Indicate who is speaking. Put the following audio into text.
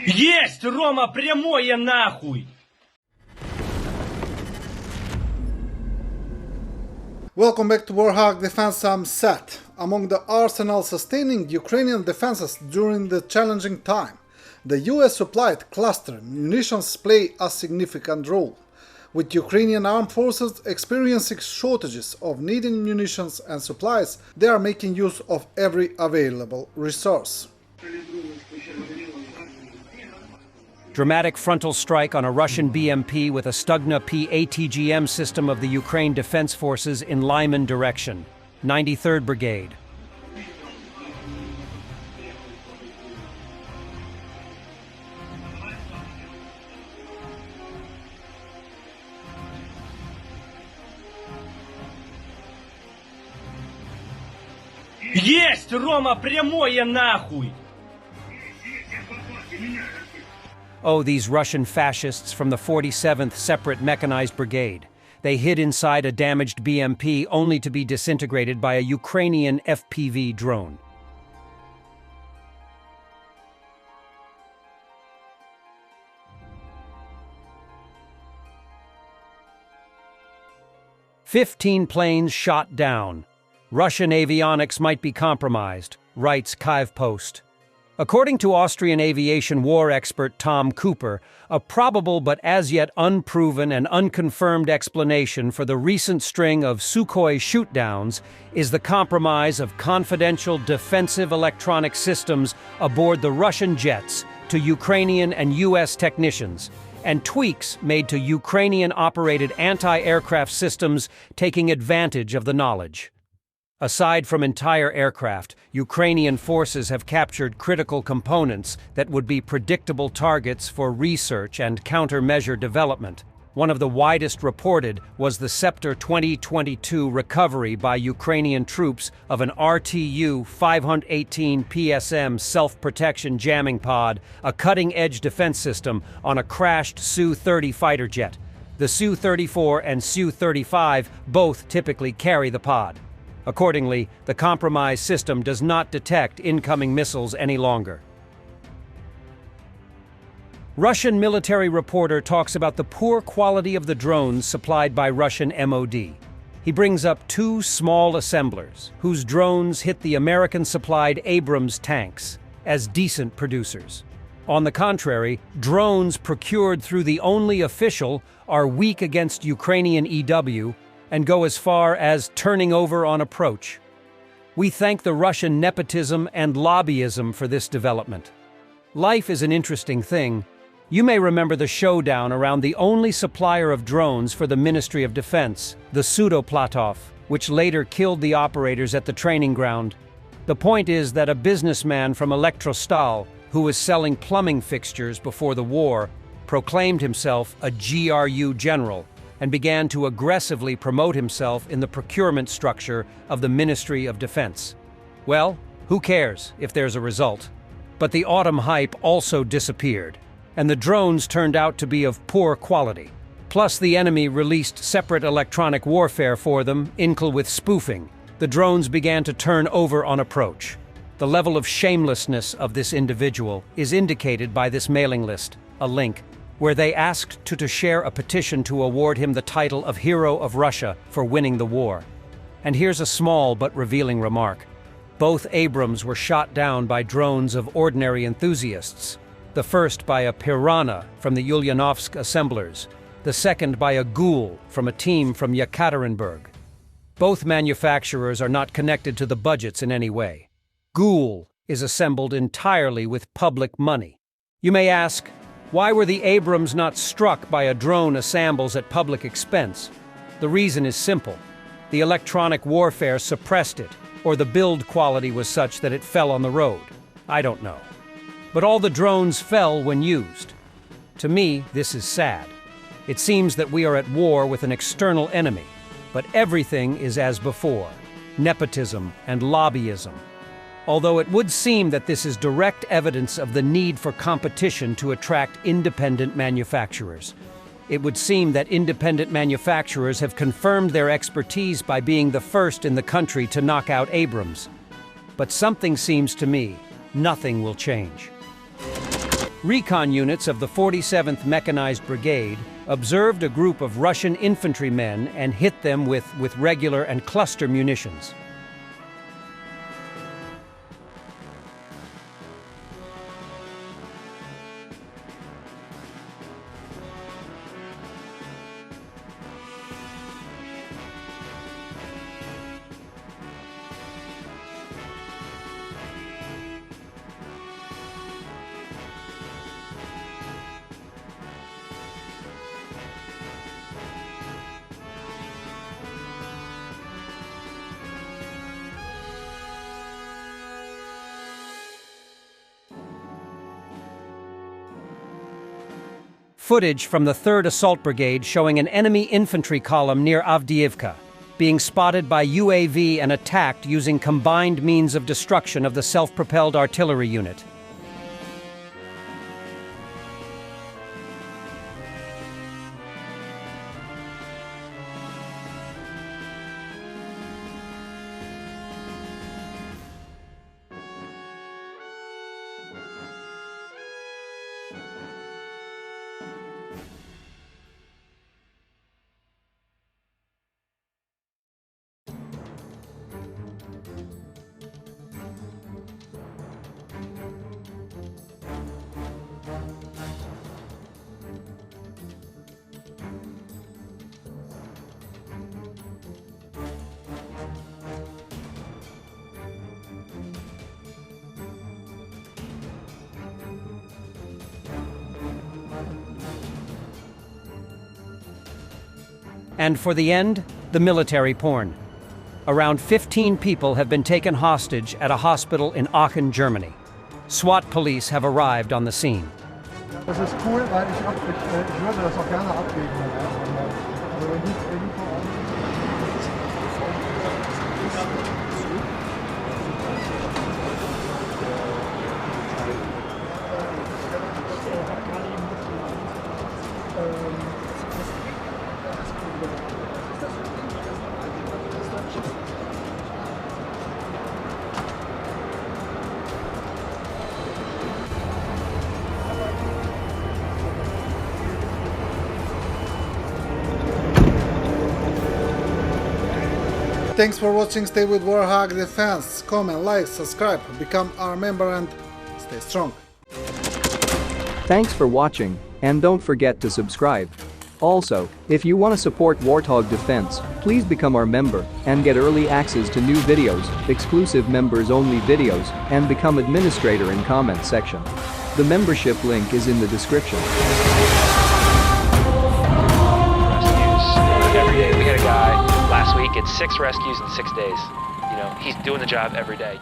Speaker 1: Есть, Рома, прямое нахуй!
Speaker 2: Welcome back to Warthog Defense. I'm Set. Among the arsenal sustaining Ukrainian defenses during the challenging time, the US supplied cluster munitions play a significant role, with Ukrainian armed forces experiencing shortages of needed munitions and supplies. They are making use of every available resource.
Speaker 3: Dramatic frontal strike on a Russian BMP with a Stugna P ATGM system of the Ukraine Defense Forces in Lyman direction. 93rd Brigade.
Speaker 1: Есть, Рома, прямое нахуй!
Speaker 3: Oh, these Russian fascists from the 47th Separate Mechanized Brigade. They hid inside a damaged BMP only to be disintegrated by a Ukrainian FPV drone. "15 planes shot down. Russian avionics might be compromised," writes Kyiv Post. According to Austrian aviation war expert Tom Cooper, a probable but as yet unproven and unconfirmed explanation for the recent string of Sukhoi shootdowns is the compromise of confidential defensive electronic systems aboard the Russian jets to Ukrainian and U.S. technicians, and tweaks made to Ukrainian-operated anti-aircraft systems taking advantage of the knowledge. Aside from entire aircraft, Ukrainian forces have captured critical components that would be predictable targets for research and countermeasure development. One of the widest reported was the Scepter 2022 recovery by Ukrainian troops of an RTU 518 PSM self-protection jamming pod, a cutting-edge defense system on a crashed Su-30 fighter jet. The Su-34 and Su-35 both typically carry the pod. Accordingly, the compromised system does not detect incoming missiles any longer. Russian military reporter talks about the poor quality of the drones supplied by Russian MOD. He brings up two small assemblers, whose drones hit the American-supplied Abrams tanks, as decent producers. On the contrary, drones procured through the only official are weak against Ukrainian EW, and go as far as turning over on approach. We thank the Russian nepotism and lobbyism for this development. Life is an interesting thing. You may remember the showdown around the only supplier of drones for the Ministry of Defense, the Pseudo-Platov, which later killed the operators at the training ground. The point is that a businessman from Elektrostal, who was selling plumbing fixtures before the war, proclaimed himself a GRU general, and began to aggressively promote himself in the procurement structure of the Ministry of Defense. Well, who cares if there's a result? But the autumn hype also disappeared, and the drones turned out to be of poor quality. Plus, the enemy released separate electronic warfare for them, inkle with spoofing. The drones began to turn over on approach. The level of shamelessness of this individual is indicated by this mailing list, a link, where they asked to share a petition to award him the title of Hero of Russia for winning the war. And here's a small but revealing remark. Both Abrams were shot down by drones of ordinary enthusiasts, the first by a Piranha from the Ulyanovsk assemblers, the second by a Ghoul from a team from Yekaterinburg. Both manufacturers are not connected to the budgets in any way. Ghoul is assembled entirely with public money. You may ask, why were the Abrams not struck by a drone assembles at public expense? The reason is simple. The electronic warfare suppressed it, or the build quality was such that it fell on the road. I don't know. But all the drones fell when used. To me, this is sad. It seems that we are at war with an external enemy, but everything is as before: nepotism and lobbyism. Although it would seem that this is direct evidence of the need for competition to attract independent manufacturers. It would seem that independent manufacturers have confirmed their expertise by being the first in the country to knock out Abrams. But something seems to me, nothing will change. Recon units of the 47th Mechanized Brigade observed a group of Russian infantrymen and hit them with regular and cluster munitions. Footage from the 3rd Assault Brigade showing an enemy infantry column near Avdiivka, being spotted by UAV and attacked using combined means of destruction of the self-propelled artillery unit. And for the end, the military porn. Around 15 people have been taken hostage at a hospital in Aachen, Germany. SWAT police have arrived on the scene.
Speaker 4: Das ist cool, weil ich würde das auch gerne abgeben. Also wenn die vor Ort
Speaker 2: Thanks for watching, stay with Warthog Defense, comment, like, subscribe, become our member and stay strong.
Speaker 5: Thanks for watching, and don't forget to subscribe. Also, if you want to support Warthog Defense, please become our member and get early access to new videos, exclusive members-only videos, and become administrator in comment section. The membership link is in the description.
Speaker 6: Rescues every day. We had a guy last week, it's 6 rescues in 6 days. You know, he's doing the job every day.